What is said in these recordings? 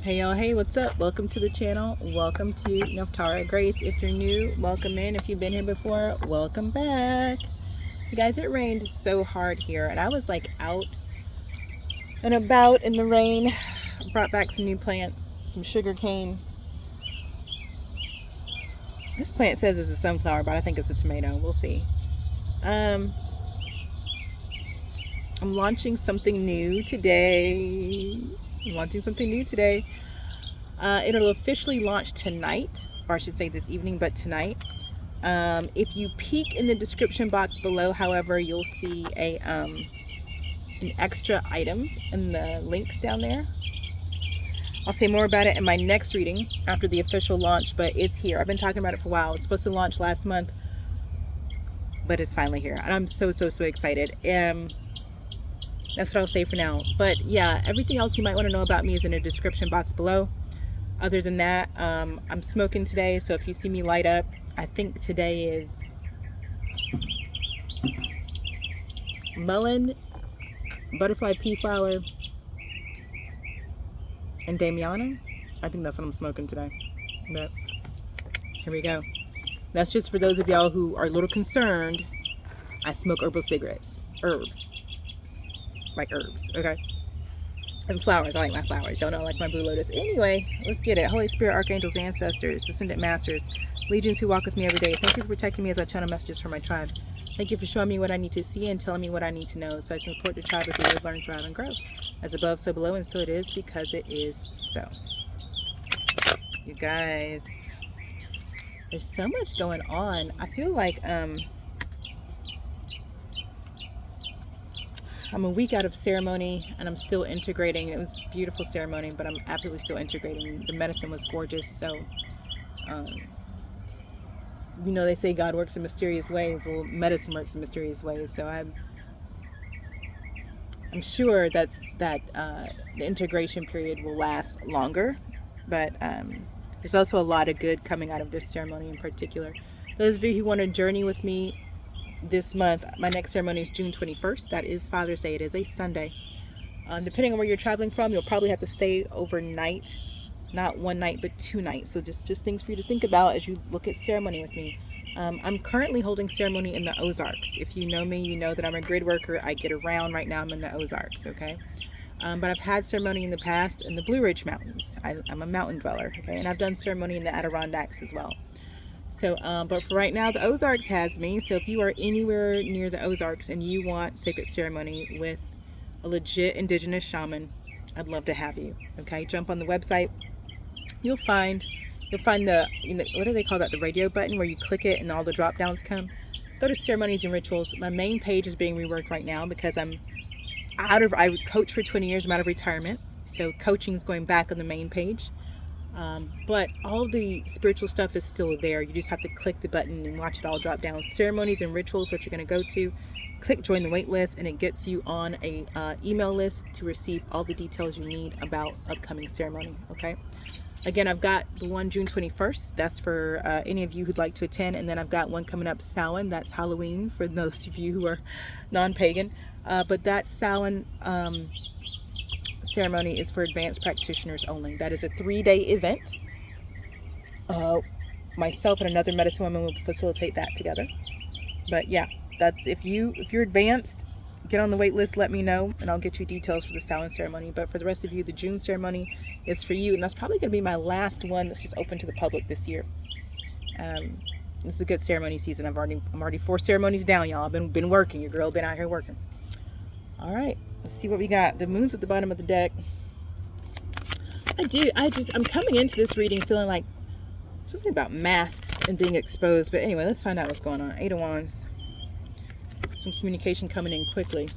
Hey y'all, hey, what's up? Welcome to the channel. Welcome to Nephtara Grace. If you're new, welcome in. If you've been here before, welcome back. You guys, it rained so hard here, and I was like out and about in the rain. Brought back some new plants, some sugar cane. This plant says it's a sunflower, but I think it's a tomato. We'll see. I'm launching something new today. It'll officially launch tonight, or I should say this evening, but tonight. If you peek in the description box below, however, you'll see an extra item in the links down there. I'll say more about it in my next reading after the official launch, but it's here. I've been talking about it for a while. It was supposed to launch last month, but it's finally here, and I'm so excited. That's what I'll say for now. But yeah, everything else you might want to know about me is in the description box below. Other than that, I'm smoking today, so if you see me light up, I think today is mullein, butterfly pea flower, and Damiana. I think that's what I'm smoking today. But here we go. That's just for those of y'all who are a little concerned. I smoke herbal cigarettes. Herbs. Like herbs, okay? And flowers. I like my flowers. Y'all know I like my blue lotus. Anyway, let's get it. Holy Spirit, archangels, ancestors, ascended masters, legions who walk with me every day. Thank you for protecting me as I channel messages for my tribe. Thank you for showing me what I need to see and telling me what I need to know so I can support the tribe as we live, learn, thrive, and grow. As above, so below, and so it is because it is so. You guys, there's so much going on. I feel like I'm a week out of ceremony and I'm still integrating. It was a beautiful ceremony, but I'm absolutely still integrating. The medicine was gorgeous. So, you know, they say God works in mysterious ways. Well, medicine works in mysterious ways. So I'm sure that the integration period will last longer, but there's also a lot of good coming out of this ceremony in particular. Those of you who want to journey with me this month, my next ceremony is June 21st. That is Father's Day. It is a Sunday. Depending on where you're traveling from, you'll probably have to stay overnight. Not one night, but 2 nights. So just things for you to think about as you look at ceremony with me. I'm currently holding ceremony in the Ozarks. If you know me, you know that I'm a grid worker. I get around. Right now I'm in the Ozarks, okay? But I've had ceremony in the past in the Blue Ridge Mountains. I'm a mountain dweller, okay? And I've done ceremony in the Adirondacks as well. So, but for right now, the Ozarks has me. So if you are anywhere near the Ozarks and you want sacred ceremony with a legit indigenous shaman, I'd love to have you, okay? Jump on the website. You'll find the, what do they call that? The radio button where you click it and all the drop downs come. Go to ceremonies and rituals. My main page is being reworked right now because I coach for 20 years. I'm out of retirement. So coaching is going back on the main page. But all the spiritual stuff is still there. You just have to click the button and watch it all drop down. Ceremonies and rituals, what you're going to go to, click join the wait list, and it gets you on a email list to receive all the details you need about upcoming ceremony. Okay. Again, I've got the one June 21st. That's for any of you who'd like to attend. And then I've got one coming up, Samhain. That's Halloween for those of you who are non-pagan. But that Samhain ceremony is for advanced practitioners only. That is a 3-day event. Myself and another medicine woman will facilitate that together. But yeah, that's if you're advanced, get on the wait list, let me know, and I'll get you details for the Samhain ceremony. But for the rest of you, the June ceremony is for you, and that's probably going to be my last one that's just open to the public this year. This is a good ceremony season. I'm already 4 ceremonies down, y'all. I've been working. Your girl been out here working. All right, let's see what we got. The moon's at the bottom of the deck. I'm coming into this reading feeling like something about masks and being exposed. But anyway, let's find out what's going on. 8 of Wands. Some communication coming in quickly.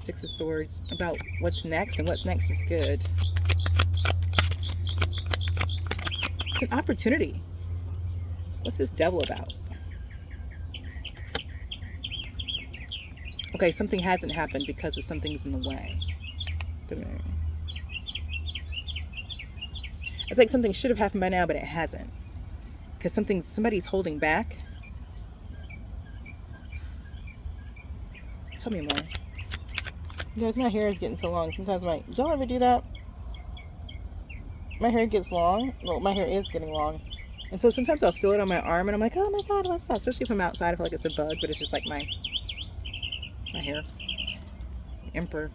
6 of Swords. About what's next, and what's next is good. It's an opportunity. What's this Devil about? Okay, something hasn't happened because of something's in the way. It's like something should have happened by now, but it hasn't. Because somebody's holding back. Tell me more. Guys, my hair is getting so long. Sometimes I'm like, don't ever do that. My hair gets long. Well, my hair is getting long. And so sometimes I'll feel it on my arm and I'm like, oh my God, what's that? Especially if I'm outside, I feel like it's a bug, but it's just like my hair. Emperor.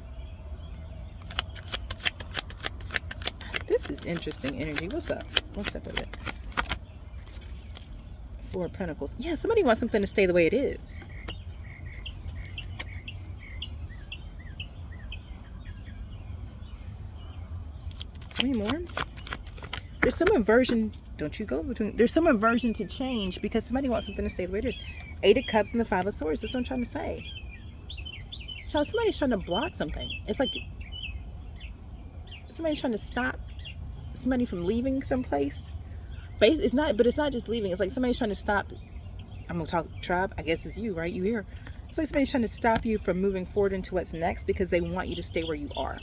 This is interesting energy. What's up? What's up with it? Four of Pentacles. Yeah, somebody wants something to stay the way it is. Tell me more. There's some aversion. Don't you go between. There's some aversion to change because somebody wants something to stay the way it is. Eight of Cups and the Five of Swords. That's what I'm trying to say. Child, somebody's trying to block something. It's like somebody's trying to stop somebody from leaving someplace. But it's not just leaving. It's like somebody's trying to stop. I'm gonna talk tribe. I guess it's you, right? You here. It's like somebody's trying to stop you from moving forward into what's next because they want you to stay where you are.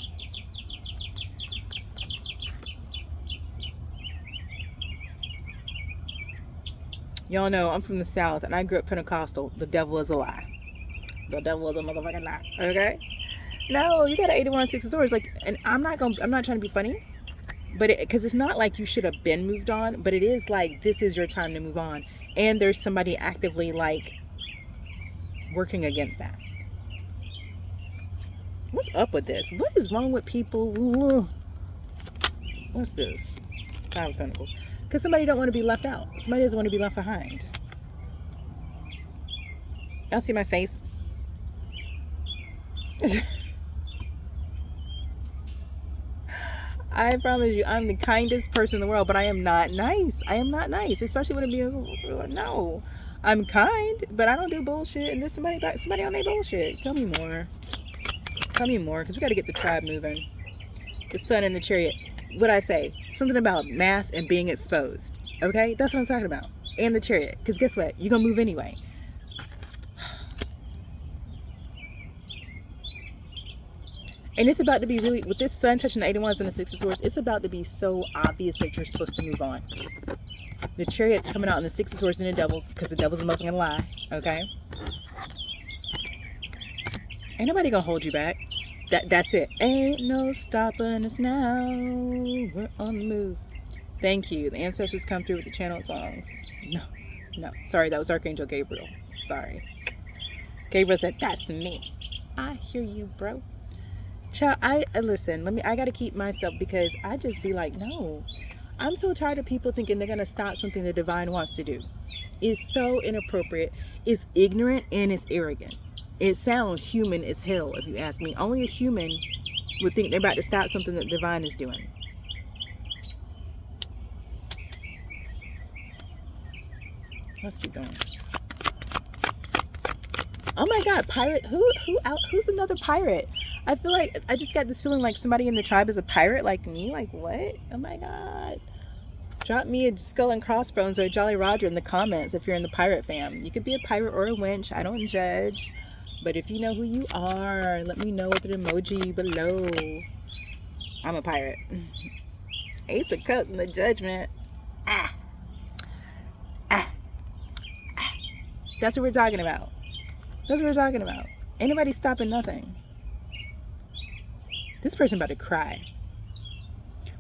Y'all know I'm from the South and I grew up Pentecostal. The devil is a lie. The devil is a motherfucking lie. Okay? No, you got an 81 Six of Swords. Like, and I'm not trying to be funny, but because it's not like you should have been moved on, but it is like this is your time to move on. And there's somebody actively like working against that. What's up with this? What is wrong with people? What's this? Five of Pentacles. Because somebody don't want to be left out. Somebody doesn't want to be left behind. Y'all see my face? I promise you, I'm the kindest person in the world, but I am not nice. I am not nice, especially when it be no. I'm kind, but I don't do bullshit. And there's somebody on their bullshit. Tell me more. Tell me more, because we got to get the tribe moving. The Sun in the Chariot. What'd I say? Something about mass and being exposed. Okay? That's what I'm talking about. And the Chariot. Because guess what? You're going to move anyway. And it's about to be really, with this Sun touching the 81s and the Six of Swords, it's about to be so obvious that you're supposed to move on. The Chariot's coming out in the Six of Swords and the Devil, because the Devil's a motherfucking lie. Okay? Ain't nobody gonna hold you back. That's it. Ain't no stopping us now. We're on the move. Thank you. The ancestors come through with the channel songs. No. Sorry, that was Archangel Gabriel. Sorry. Gabriel said, that's me. I hear you, bro. Child, listen, I gotta keep myself because I just be like, no. I'm so tired of people thinking they're gonna stop something the divine wants to do. It's so inappropriate. It's ignorant and it's arrogant. It sounds human as hell, if you ask me. Only a human would think they're about to stop something that the divine is doing. Let's keep going. Oh my God, pirate. Who's another pirate? I feel like I just got this feeling like somebody in the tribe is a pirate like me. Like what? Oh my God. Drop me a skull and crossbones or a Jolly Roger in the comments if you're in the pirate fam. You could be a pirate or a winch. I don't judge. But if you know who you are, let me know with an emoji below. I'm a pirate. Ace of Cups in the Judgment. That's what we're talking about. That's what we're talking about. Ain't nobody stopping nothing. This person about to cry.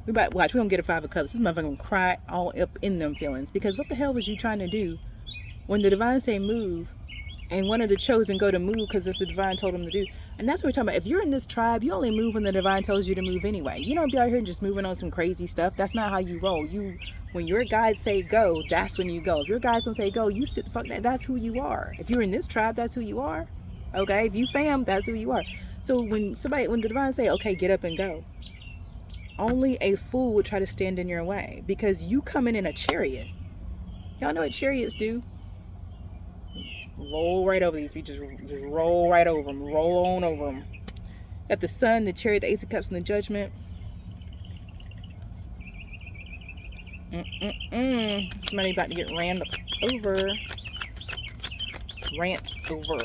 We gonna get a Five of Cups. This motherfucker gonna cry all up in them feelings. Because what the hell was you trying to do when the divine say move and one of the chosen go to move because that's the divine told them to do? And that's what we're talking about. If you're in this tribe, you only move when the divine tells you to move anyway. You don't be out here just moving on some crazy stuff. That's not how you roll. When your guides say go, that's when you go. If your guides don't say go, you sit the fuck down. That's who you are. If you're in this tribe, that's who you are. Okay? If you fam, that's who you are. So when the divine say, okay, get up and go, only a fool would try to stand in your way because you coming in a chariot. Y'all know what chariots do? Roll right over these people. Just roll right over them. Roll on over them. Got the Sun, the Chariot, the Ace of Cups, and the Judgment. Somebody about to get ran over. Rant over.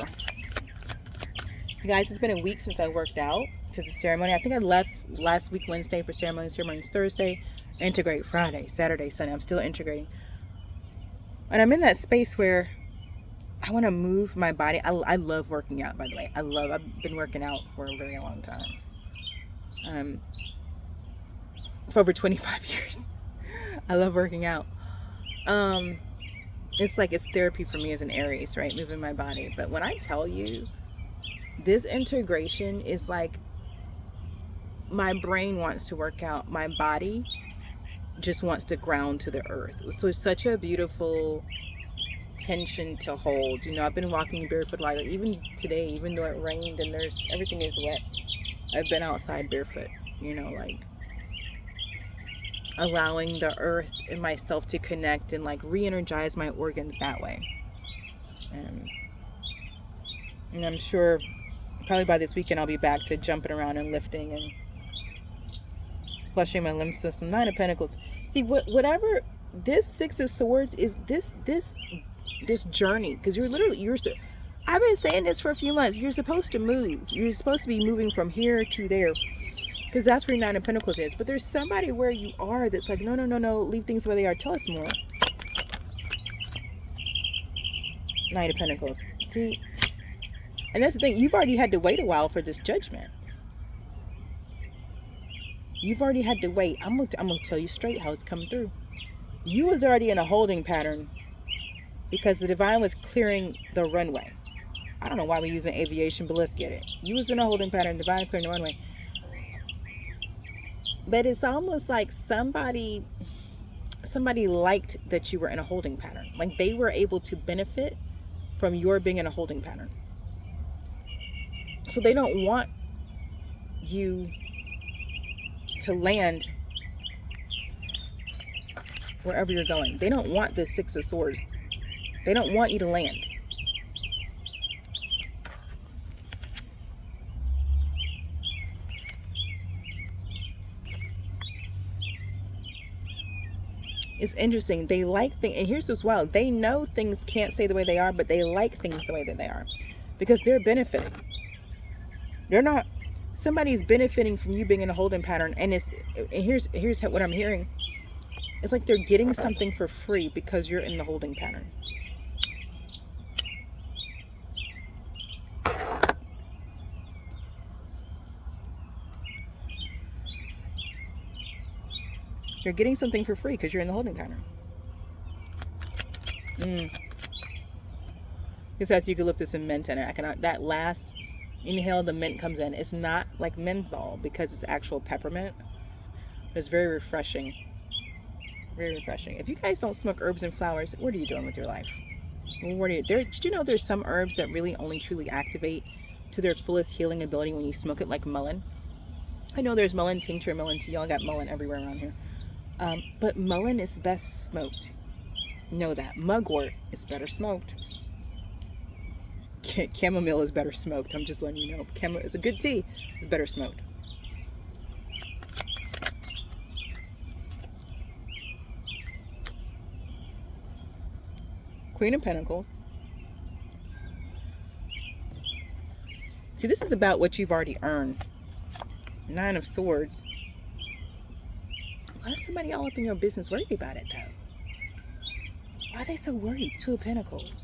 You guys, it's been a week since I worked out because of ceremony. I think I left last week Wednesday for ceremony. Ceremony's Thursday. Integrate Friday, Saturday, Sunday. I'm still integrating. And I'm in that space where I want to move my body. I love working out, by the way. I've been working out for a very long time. For over 25 years. I love working out. It's like it's therapy for me as an Aries, right? Moving my body. But when I tell you, this integration is like my brain wants to work out. My body just wants to ground to the earth. So it's such a beautiful tension to hold. You know, I've been walking barefoot, like even today, even though it rained and everything is wet, I've been outside barefoot, you know, like allowing the earth and myself to connect and like re-energize my organs that way. And I'm sure probably by this weekend I'll be back to jumping around and lifting and flushing my lymph system. Nine of Pentacles. See, whatever this Six of Swords is, this journey, because I've been saying this for a few months. You're supposed to move. You're supposed to be moving from here to there, because that's where Nine of Pentacles is. But there's somebody where you are that's like, no, leave things where they are. Tell us more. Nine of Pentacles. See, and that's the thing. You've already had to wait a while for this judgment. You've already had to wait. I'm gonna tell you straight how it's coming through. You was already in a holding pattern because the divine was clearing the runway. I don't know why we're using aviation, but let's get it. You was in a holding pattern, divine clearing the runway. But it's almost like somebody liked that you were in a holding pattern. Like they were able to benefit from your being in a holding pattern. So they don't want you to land wherever you're going. They don't want the Six of Swords. They don't want you to land. It's interesting. They like things, and here's what's wild. They know things can't stay the way they are, but they like things the way that they are because they're benefiting. They're not. Somebody's benefiting from you being in a holding pattern, and here's what I'm hearing. It's like they're getting something for free because you're in the holding pattern. You're getting something for free because you're in the holding pattern. It says eucalyptus and mint in it. That last inhale, the mint comes in. It's not like menthol because it's actual peppermint. It's very refreshing. Very refreshing. If you guys don't smoke herbs and flowers, what are you doing with your life? Did you know there's some herbs that really only truly activate to their fullest healing ability when you smoke it, like mullein? I know there's mullein tincture, mullein tea. Y'all got mullein everywhere around here. But mullein is best smoked. Know that. Mugwort is better smoked. Chamomile is better smoked. I'm just letting you know. It's a good tea. It's better smoked. Queen of Pentacles. See, this is about what you've already earned. Nine of Swords. Why is somebody all up in your business worried about it, though? Why are they so worried? Two of Pentacles.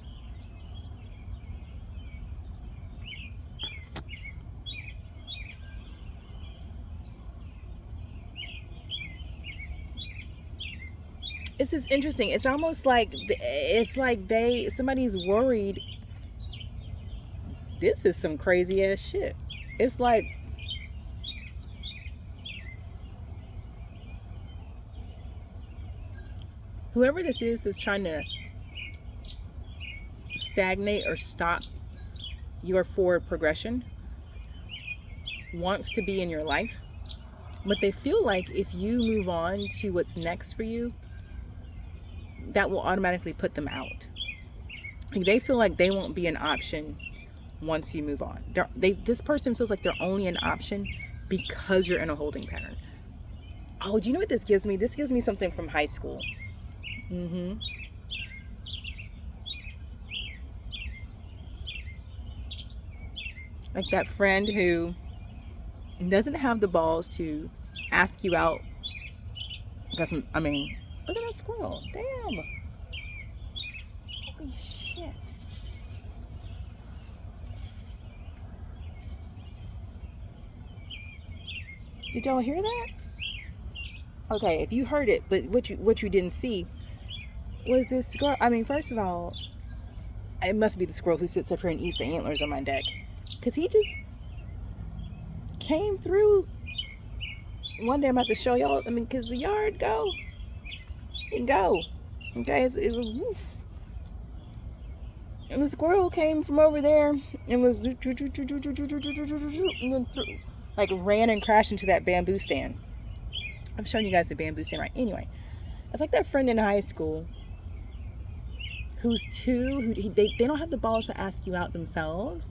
It's just interesting. It's almost like somebody's worried. This is some crazy ass shit. It's like whoever this is that's trying to stagnate or stop your forward progression wants to be in your life, but they feel like if you move on to what's next for you, that will automatically put them out. Like they feel like they won't be an option once you move on. This person feels like they're only an option because you're in a holding pattern. Oh, do you know what this gives me? This gives me something from high school. Like that friend who doesn't have the balls to ask you out. Because, I mean, look at that squirrel. Damn. Holy shit. Did y'all hear that? Okay, if you heard it, but what you didn't see was this squirrel. I mean, first of all, it must be the squirrel who sits up here and eats the antlers on my deck, because he just came through. One day I'm about to show y'all. I mean, because the yard go and go. Okay, it was woof. And the squirrel came from over there and was and then like ran and crashed into that bamboo stand. I've shown you guys the bamboo stand, right? Anyway, it's like that friend in high school they don't have the balls to ask you out themselves,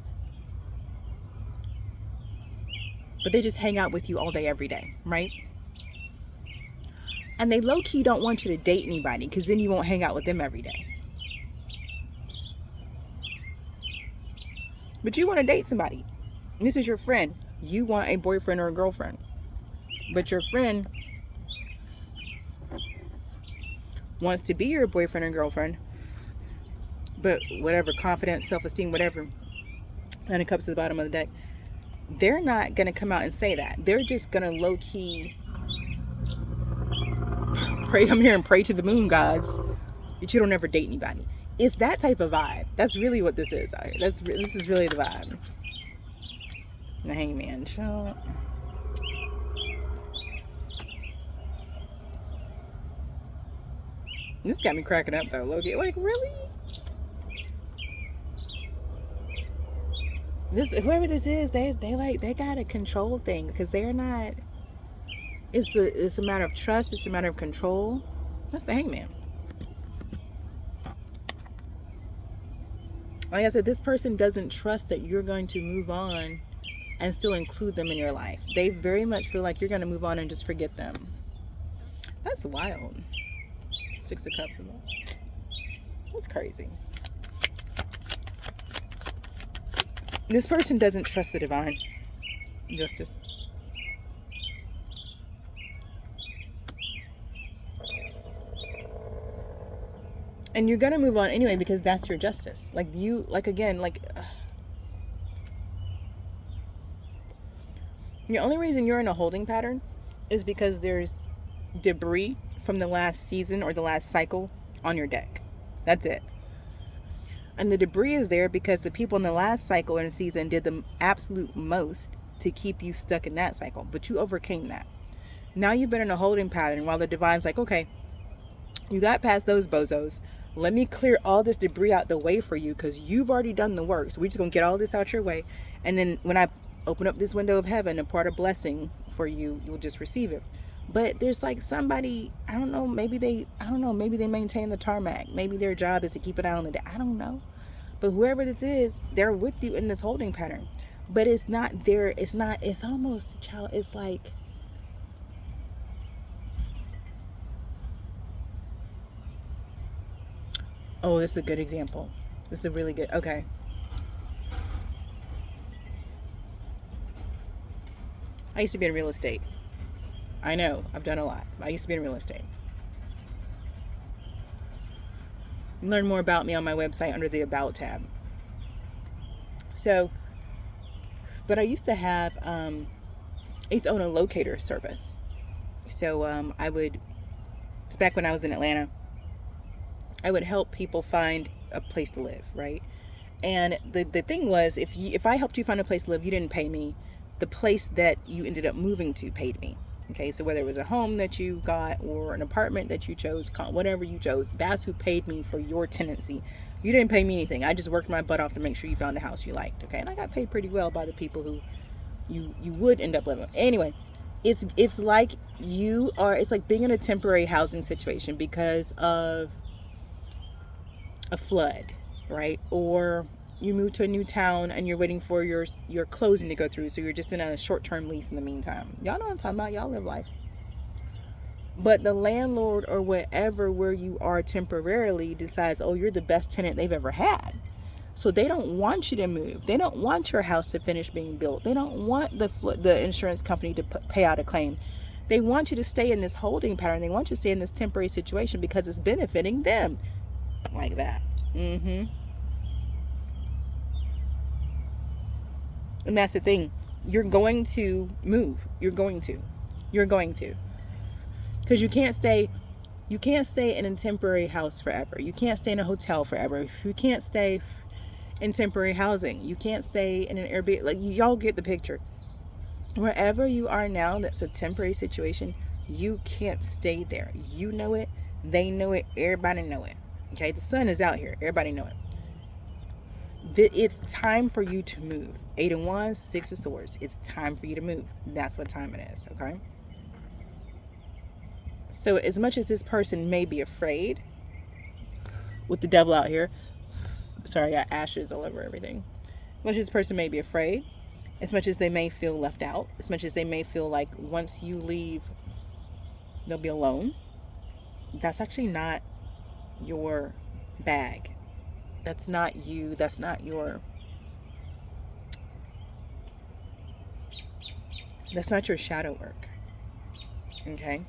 but they just hang out with you all day, every day, right? And they low-key don't want you to date anybody, because then you won't hang out with them every day. But you want to date somebody. This is your friend. You want a boyfriend or a girlfriend. But your friend wants to be your boyfriend or girlfriend, but whatever, confidence, self-esteem, whatever, and it comes to the bottom of the deck, they're not going to come out and say that. They're just going to low-key come here and pray to the moon gods that you don't ever date anybody. It's that type of vibe. That's really what this is. This is really the vibe. The Hangman. This got me cracking up though, Loki. Like, really? Whoever this is, they got a control thing, because they're not. It's a matter of trust. It's a matter of control. That's the Hangman. Like I said, this person doesn't trust that you're going to move on and still include them in your life. They very much feel like you're going to move on and just forget them. That's wild. 6 of Cups. That's crazy. This person doesn't trust the divine justice. And you're going to move on anyway, because that's your justice. Like you, like again, like the only reason you're in a holding pattern is because there's debris from the last season or the last cycle on your deck. That's it. And the debris is there because the people in the last cycle or season did the absolute most to keep you stuck in that cycle. But you overcame that. Now you've been in a holding pattern while the divine's like, okay, you got past those bozos. Let me clear all this debris out the way for you, because you've already done the work. So we're just going to get all this out your way. And then when I open up this window of heaven, a part of blessing for you, you'll just receive it. But there's like somebody, I don't know, maybe they maintain the tarmac. Maybe their job is to keep it out on the day. I don't know. But whoever this is, they're with you in this holding pattern. But it's not there. It's almost, child, it's like, oh, this is a good example. This is a really good, okay. I used to be in real estate. I know, I've done a lot. I used to be in real estate. Learn more about me on my website under the About tab. So, but I used to have, I used to own a locator service. So it's back when I was in Atlanta. I would help people find a place to live, right? And the thing was, if I helped you find a place to live, you didn't pay me. The place that you ended up moving to paid me. Okay, so whether it was a home that you got or an apartment that you chose, whatever you chose, that's who paid me for your tenancy. You didn't pay me anything. I just worked my butt off to make sure you found a house you liked. Okay, and I got paid pretty well by the people who you would end up living with. Anyway, it's like it's like being in a temporary housing situation because of a flood, right? Or you move to a new town and you're waiting for your closing to go through, so you're just in a short-term lease in the meantime. Y'all know what I'm talking about. Y'all live life. But the landlord or whatever where you are temporarily decides, oh, you're the best tenant they've ever had. So they don't want you to move. They don't want your house to finish being built. They don't want the insurance company to pay out a claim. They want you to stay in this holding pattern. They want you to stay in this temporary situation because it's benefiting them. Like that. And that's the thing. You're going to move. You're going to. Because you can't stay in a temporary house forever. You can't stay in a hotel forever. You can't stay in temporary housing. You can't stay in an Airbnb. Like, y'all get the picture. Wherever you are now, that's a temporary situation. You can't stay there. You know it. They know it. Everybody know it. Okay, the sun is out here. Everybody know it. It's time for you to move. 8 of Wands, 6 of Swords. It's time for you to move. That's what time it is. Okay. So as much as this person may be afraid, with the devil out here, sorry, I got ashes all over everything. As much as this person may be afraid, as much as they may feel left out, as much as they may feel like once you leave, they'll be alone, that's actually not your bag. That's not you. That's not your shadow work. Okay?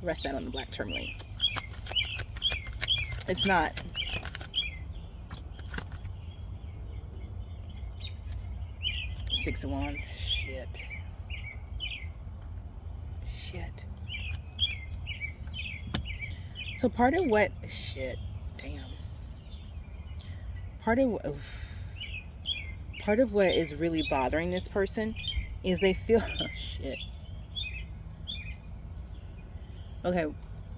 Rest that on the black tourmaline. It's not. Six of Wands. Shit. So part of what... Shit. Damn. Part of what is really bothering this person is they feel... Oh, shit. Okay.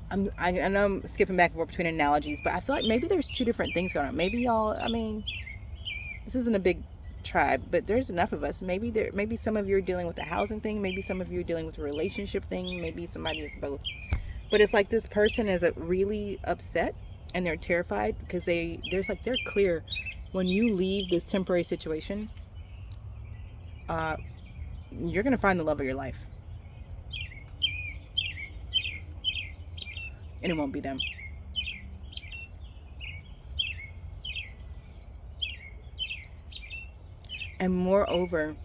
I know I'm skipping back and forth between analogies, but I feel like maybe there's two different things going on. Maybe y'all... I mean... This isn't a big tribe, but there's enough of us. Maybe some of you are dealing with the housing thing. Maybe some of you are dealing with a relationship thing. Maybe somebody is both. But it's like this person is really upset and they're terrified because they're clear. When you leave this temporary situation, you're gonna find the love of your life, and it won't be them. And moreover,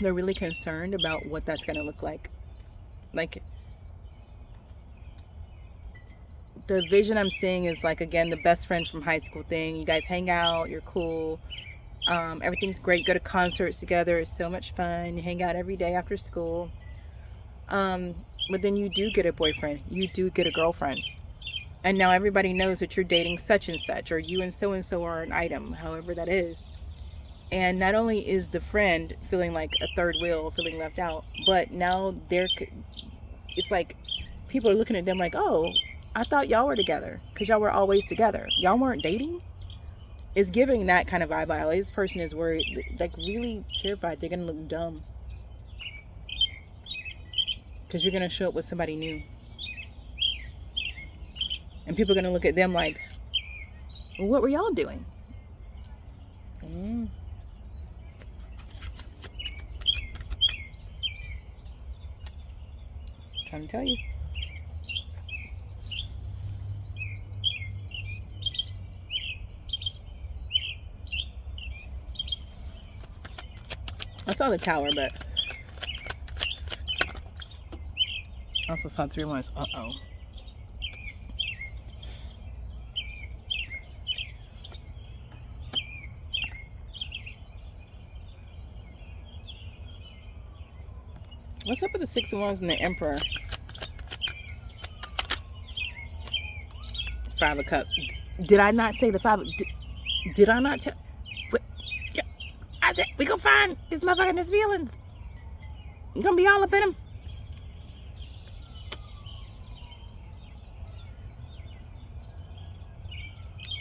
they're really concerned about what that's gonna look like. Like, the vision I'm seeing is like, again, the best friend from high school thing. You guys hang out, you're cool, everything's great, go to concerts together, it's so much fun, you hang out every day after school. But then you do get a boyfriend, you do get a girlfriend, and now everybody knows that you're dating such and such, or you and so are an item, however that is. And not only is the friend feeling like a third wheel, feeling left out, but now it's like people are looking at them like, oh, I thought y'all were together because y'all were always together. Y'all weren't dating? It's giving that kind of vibe. Like, this person is worried, like really terrified they're going to look dumb because you're going to show up with somebody new. And people are going to look at them like, well, what were y'all doing? Trying to tell you. I saw the Tower, but I also saw 3 of Wands. Uh-oh. What's up with the 6 of Wands and the Emperor? 5 of Cups. Did I not say the 5 of... Did I not tell... I said, we gonna find this motherfucker and his feelings. You gonna be all up in him.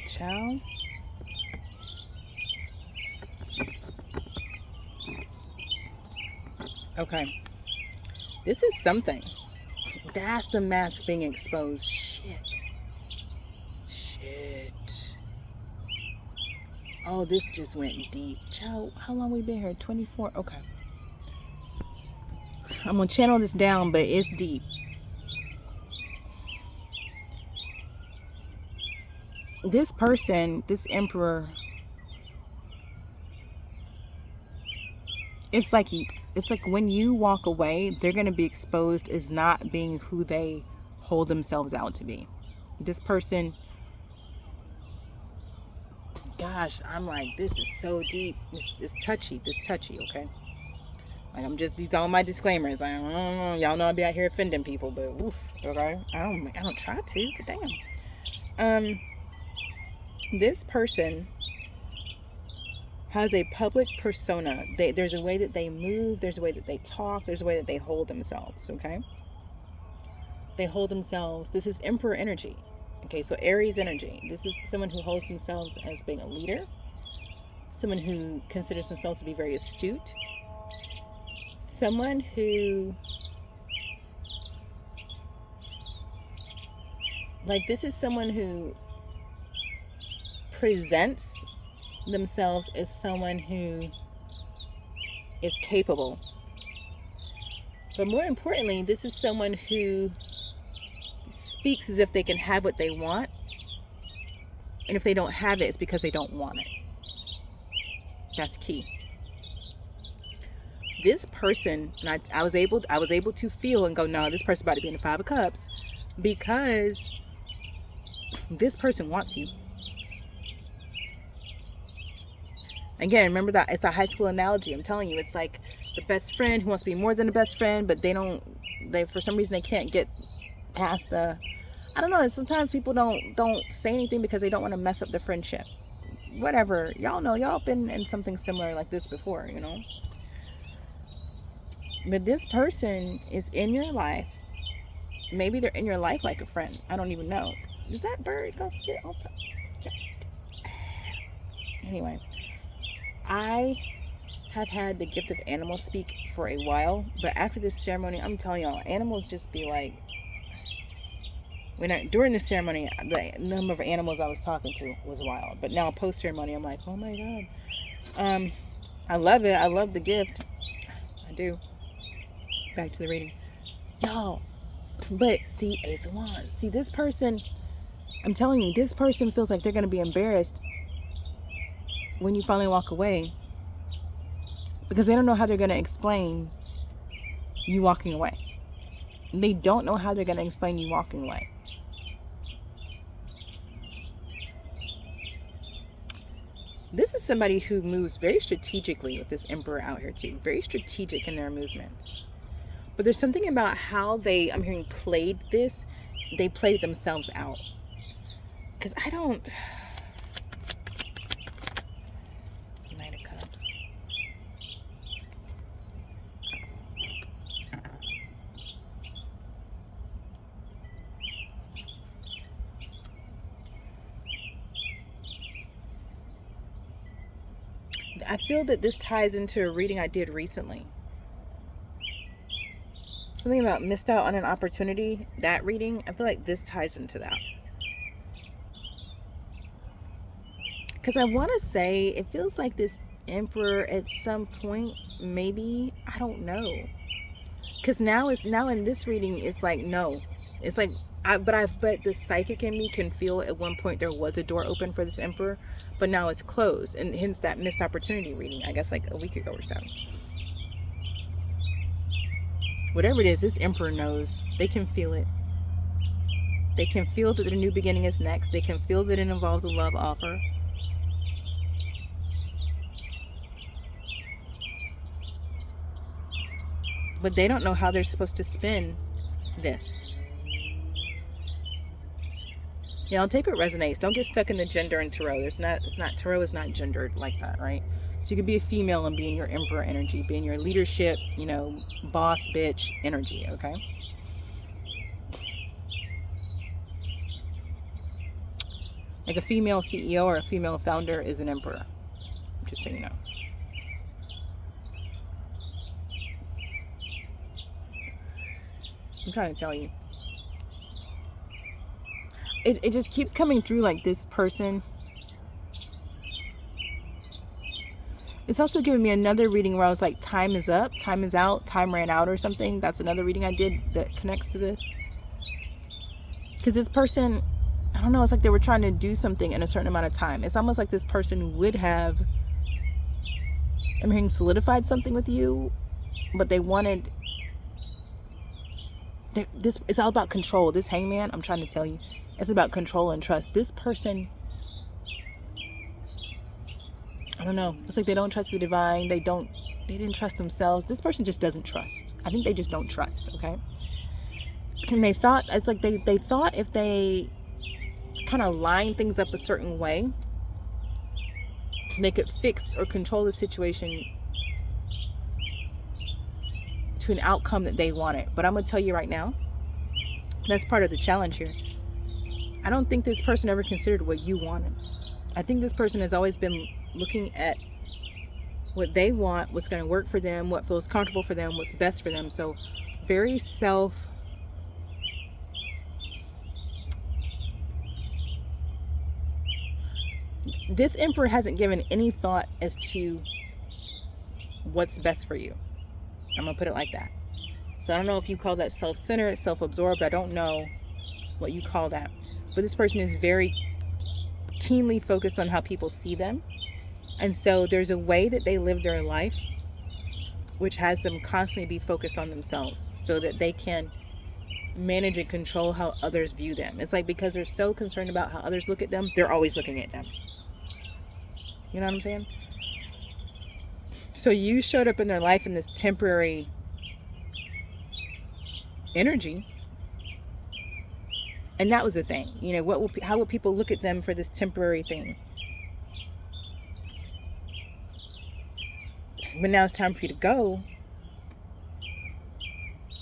Child. Okay. This is something. That's the mask being exposed. Shit. Oh, this just went deep. Child, how long we been here? 24? Okay. I'm going to channel this down, but it's deep. This person, this Emperor, it's like it's like when you walk away, they're going to be exposed as not being who they hold themselves out to be. This person, gosh, I'm like, this is so deep. It's touchy. This touchy, okay? Like, I'm just, these are all my disclaimers. I don't know, y'all know I be out here offending people, but oof, okay? I don't try to, but damn. This person has a public persona. There's a way that they move, there's a way that they talk, there's a way that they hold themselves, okay? They hold themselves. This is Emperor energy. Okay, so Aries energy. This is someone who holds themselves as being a leader, someone who considers themselves to be very astute, someone who, like, this is someone who presents themselves as someone who is capable. But more importantly, this is someone who speaks as if they can have what they want, and if they don't have it, it's because they don't want it. That's key. This person, and I was able to feel and go, no, this person's about to be in the Five of Cups, because this person wants you. Again, remember that it's a high school analogy. I'm telling you, it's like the best friend who wants to be more than a best friend, but they for some reason they can't get past the, I don't know, sometimes people don't say anything because they don't want to mess up the friendship. Whatever. Y'all know, y'all been in something similar like this before, you know. But this person is in your life. Maybe they're in your life like a friend. I don't even know. Does that bird go sit on top? Anyway, I have had the gift of animal speak for a while, but after this ceremony, I'm telling y'all, animals just be like, during the ceremony, the number of animals I was talking to was wild. But now post ceremony, I'm like, oh my God. I love it. I love the gift. I do. Back to the reading. Y'all, but see, Ace of Wands. See, this person, I'm telling you, this person feels like they're going to be embarrassed when you finally walk away, because they don't know how they're going to explain you walking away. They don't know how they're going to explain you walking away. This is somebody who moves very strategically with this Emperor out here too. Very strategic in their movements. But there's something about how they, I'm hearing, played this. They played themselves out. Because I don't... Knight of Cups. I feel that this ties into a reading I did recently. Something about missed out on an opportunity. That reading, I feel like this ties into that. Because I want to say, it feels like this Emperor at some point, maybe, I don't know. Because now in this reading, it's like, no. It's like, but the psychic in me can feel at one point there was a door open for this Emperor, but now it's closed. And hence that missed opportunity reading, I guess like a week ago or so. Whatever it is, this Emperor knows. They can feel it. They can feel that the new beginning is next. They can feel that it involves a love offer. But they don't know how they're supposed to spin this. Yeah, I'll take what resonates. Don't get stuck in the gender in tarot. Tarot is not gendered like that, right? So you could be a female and be in your Emperor energy, be in your leadership, you know, boss bitch energy, okay? Like a female CEO or a female founder is an Emperor, just so you know. I'm trying to tell you. It just keeps coming through like this person. It's also giving me another reading where I was like, time is up, time is out, time ran out or something. That's another reading I did that connects to this. Because this person, I don't know, it's like they were trying to do something in a certain amount of time. It's almost like this person would have, I'm hearing, solidified something with you but they wanted, this is all about control. This hangman, I'm trying to tell you, it's about control and trust. This person, I don't know, it's like they don't trust the divine. They didn't trust themselves. This person just doesn't trust. I think they just don't trust, okay? And they thought, it's like they thought if they kind of line things up a certain way, they could fix or control the situation to an outcome that they wanted. But I'm gonna tell you right now, that's part of the challenge here. I don't think this person ever considered what you wanted. I think this person has always been looking at what they want, what's going to work for them, what feels comfortable for them, what's best for them. So very this emperor hasn't given any thought as to what's best for you. I'm gonna put it like that. So I don't know if you call that self-centered, self-absorbed. I don't know what you call that. But this person is very keenly focused on how people see them. And so there's a way that they live their life which has them constantly be focused on themselves so that they can manage and control how others view them. It's like because they're so concerned about how others look at them, they're always looking at them. You know what I'm saying? So you showed up in their life in this temporary energy. And that was the thing. You know, how will people look at them for this temporary thing? But now it's time for you to go.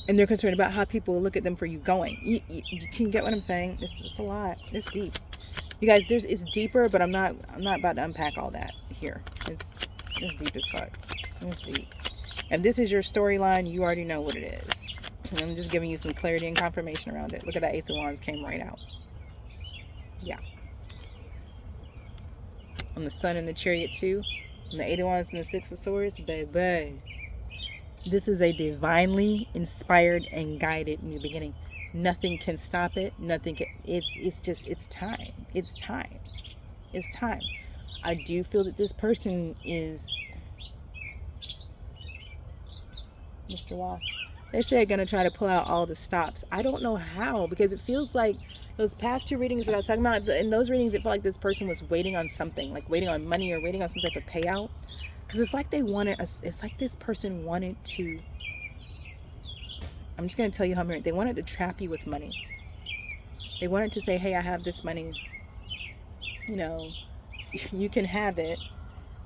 And they're concerned about how people look at them for you going. You can get what I'm saying? It's a lot. It's deep. You guys, it's deeper, but I'm not about to unpack all that here. It's deep as fuck. It's deep. If this is your storyline, you already know what it is. And I'm just giving you some clarity and confirmation around it. Look at that Ace of Wands came right out. Yeah. On the Sun and the Chariot too. And the Eight of Wands and the Six of Swords, baby. This is a divinely inspired and guided new beginning. Nothing can stop it. Nothing can. It's time. It's time. It's time. I do feel that this person is Mr. Wasp. They say they're gonna try to pull out all the stops. I don't know how, because it feels like those past two readings that I was talking about, in those readings, it felt like this person was waiting on something, like waiting on money or waiting on some type of payout. Because it's like it's like this person wanted to, I'm just going to tell you how I'm hearing. They wanted to trap you with money. They wanted to say, hey, I have this money. You know, you can have it.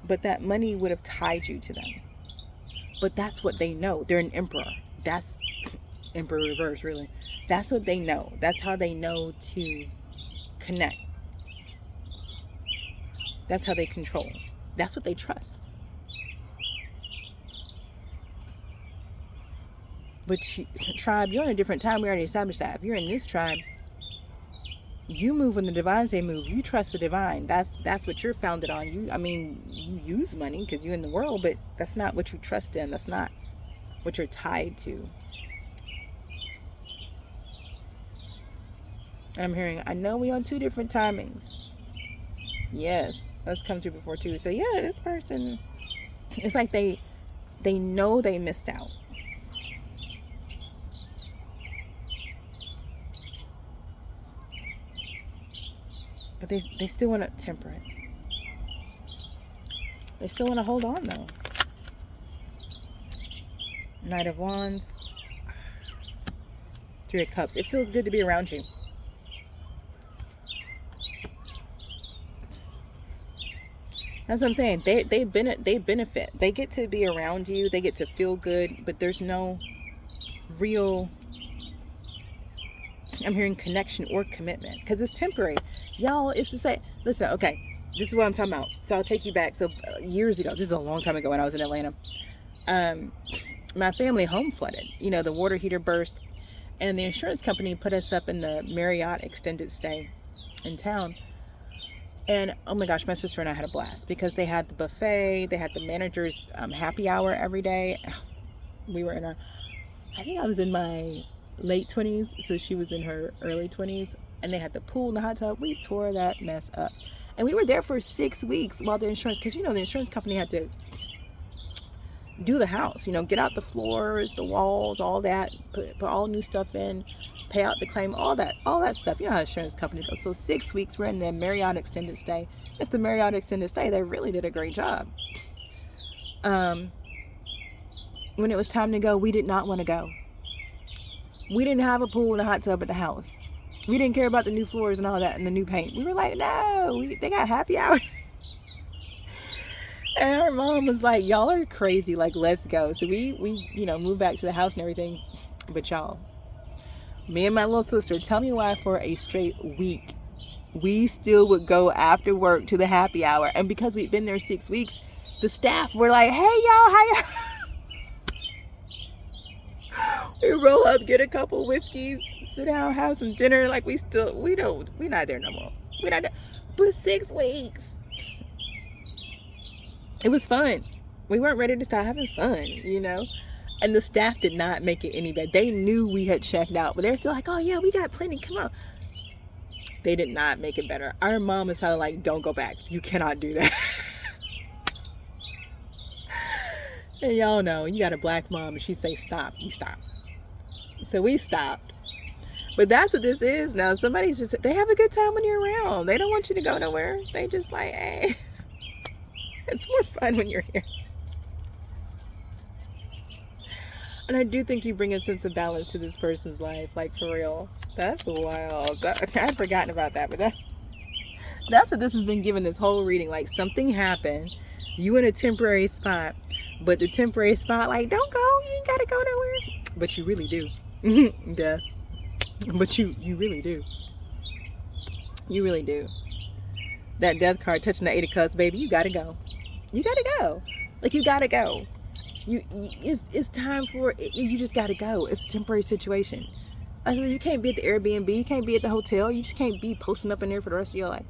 But that money would have tied you to them. But that's what they know. They're an emperor. That's emperor reverse, really. That's what they know. That's how they know to connect. That's how they control. That's what they trust. But tribe, you're in a different time. We already established that. If you're in this tribe, you move when the divine say move. You trust the divine. That's what you're founded on. You use money because you're in the world, but that's not what you trust in. That's not what you're tied to. And I'm hearing, I know we on two different timings. Yes, that's come through before too. So yeah, this person, it's like they know they missed out. But they still want temperance. They still want to hold on though. Knight of Wands. Three of Cups. It feels good to be around you. That's what I'm saying. They benefit. They get to be around you. They get to feel good. But there's no real, I'm hearing connection or commitment, because it's temporary. Y'all, it's to say, listen, okay, this is what I'm talking about. So I'll take you back. So years ago, this is a long time ago when I was in Atlanta, my family home flooded. You know, the water heater burst, and the insurance company put us up in the Marriott extended stay in town. And oh my gosh, my sister and I had a blast because they had the buffet, they had the manager's happy hour every day. We were I think I was in my late 20s, so she was in her early 20s, and they had the pool and the hot tub. We tore that mess up, and we were there for 6 weeks while the insurance, because you know the insurance company had to do the house, get out the floors, the walls, all that, put all new stuff in, pay out the claim, all that stuff. You know how insurance company goes. So 6 weeks, we're in the Marriott extended stay. It's the Marriott extended stay. They really did a great job. When it was time to go, we did not want to go. We didn't have a pool and a hot tub at the house. We didn't care about the new floors and all that and the new paint. We were like, no, they got happy hour. And our mom was like, y'all are crazy. Like, let's go. So we moved back to the house and everything. But y'all, me and my little sister, tell me why for a straight week, we still would go after work to the happy hour. And because we'd been there 6 weeks, the staff were like, hey, y'all, how y'all? We roll up, get a couple whiskeys, sit down, have some dinner. Like, we're not there no more. We're not there. But 6 weeks. It was fun. We weren't ready to start having fun, And the staff did not make it any better. They knew we had checked out, but they were still like, oh yeah, we got plenty, come on. They did not make it better. Our mom is probably like, don't go back. You cannot do that. And y'all know, you got a black mom and she say stop, you stop. So we stopped. But that's what this is now. Somebody's just, they have a good time when you're around. They don't want you to go nowhere. They just like, hey, it's more fun when you're here. And I do think you bring a sense of balance to this person's life, like for real. That's wild. I'd forgotten about that, but that's what this has been given this whole reading. Like, something happened, you in a temporary spot, but the temporary spot, like, don't go, you ain't gotta go nowhere. But you really do. Yeah. But you really do. You really do. That death card touching the 8 of Cups, baby, you gotta go. You gotta go. Like, you gotta go. It's time for it. You just gotta go. It's a temporary situation. I said, you can't be at the Airbnb. You can't be at the hotel. You just can't be posting up in there for the rest of your life.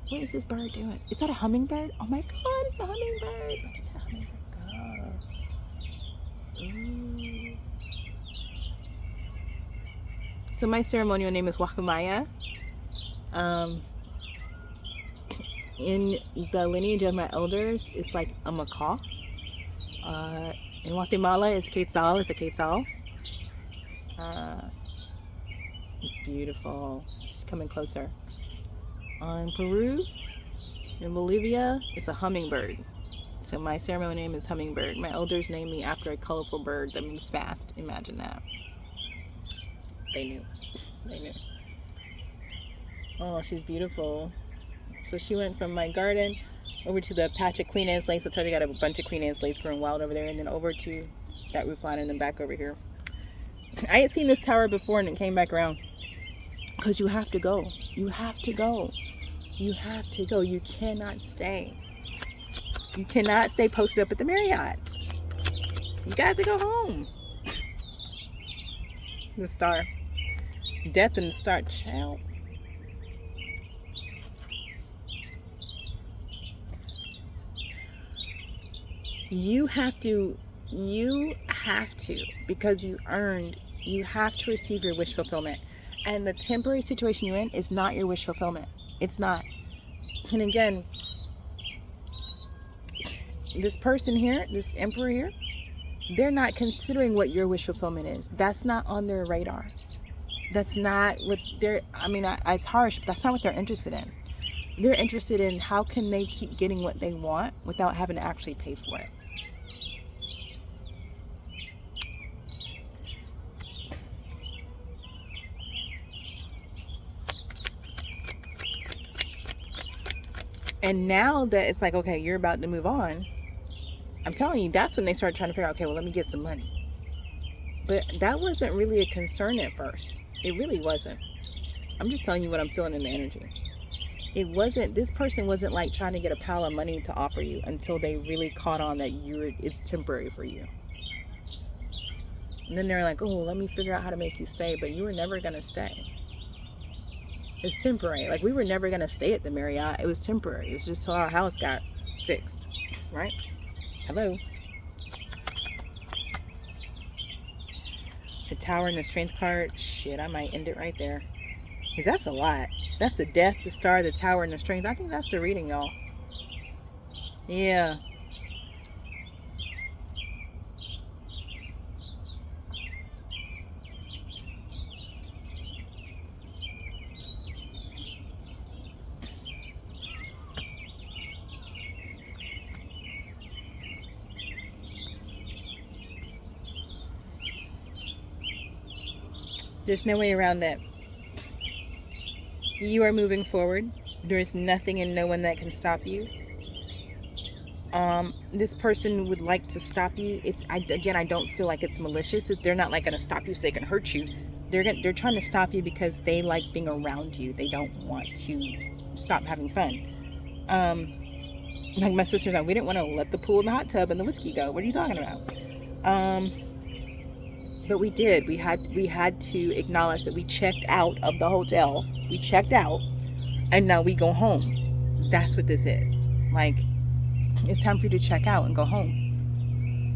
What is this bird doing? Is that a hummingbird? Oh my God, it's a hummingbird. Look at that hummingbird go. Ooh. So my ceremonial name is Wakumaya. In the lineage of my elders, it's like a macaw. In Guatemala, it's Quetzal. It's a Quetzal. It's beautiful. She's coming closer. In Peru, in Bolivia, it's a hummingbird. So my ceremonial name is Hummingbird. My elders named me after a colorful bird that moves fast. Imagine that. They knew. They knew. Oh, she's beautiful. So she went from my garden over to the patch of Queen Anne slates. I told you I got a bunch of Queen Anne slates growing wild over there, and then over to that roof line, and then back over here. I ain't seen this tower before, and it came back around. Because you have to go. You have to go. You have to go. You cannot stay. You cannot stay posted up at the Marriott. You got to go home. The star. Death in the star. Child. You have to, because you earned, you have to receive your wish fulfillment. And the temporary situation you're in is not your wish fulfillment. It's not. And again, this person here, this emperor here, they're not considering what your wish fulfillment is. That's not on their radar. That's not what they're, it's harsh, but that's not what they're interested in. They're interested in how can they keep getting what they want without having to actually pay for it. And now that it's like, okay, you're about to move on, I'm telling you, that's when they start trying to figure out, okay, well, let me get some money. But that wasn't really a concern at first. It really wasn't. I'm just telling you what I'm feeling in the energy. It wasn't, this person wasn't like trying to get a pile of money to offer you until they really caught on that it's temporary for you. And then they're like, oh, let me figure out how to make you stay. But you were never going to stay. It's temporary. Like, we were never going to stay at the Marriott. It was temporary. It was just till our house got fixed. Right? Hello. The Tower and the Strength card. Shit, I might end it right there. Because that's a lot. That's the Death, the Star, the Tower, and the Strength. I think that's the reading, y'all. Yeah. There's no way around that. You are moving forward. There's nothing and no one that can stop you. This person would like to stop you. I don't feel like it's malicious. They're not like going to stop you so they can hurt you. They're trying to stop you because they like being around you. They don't want to stop having fun. Like my sister's like, we didn't want to let the pool and the hot tub and the whiskey go. What are you talking about? But we did. We had to acknowledge that we checked out of the hotel. We checked out, and now we go home. That's what this is. Like, it's time for you to check out and go home.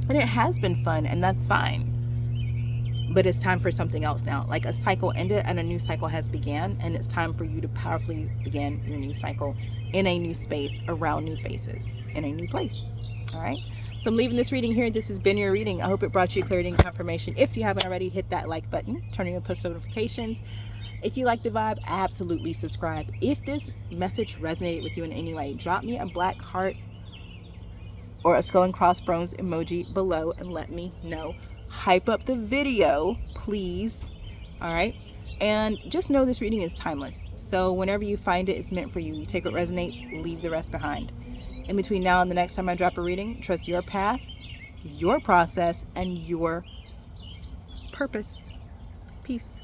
And it has been fun, and that's fine. But it's time for something else now. Like, a cycle ended and a new cycle has began, and it's time for you to powerfully begin your new cycle in a new space, around new faces, in a new place. All right? So I'm leaving this reading here. This has been your reading. I hope it brought you clarity and confirmation. If you haven't already, hit that like button, turn on your post notifications. If you like the vibe, absolutely subscribe. If this message resonated with you in any way, drop me a black heart or a skull and crossbones emoji below and let me know. Hype up the video, please. All right? And just know this reading is timeless. So whenever you find it, it's meant for you. You take what resonates, leave the rest behind. In between now and the next time I drop a reading, trust your path, your process, and your purpose. Peace.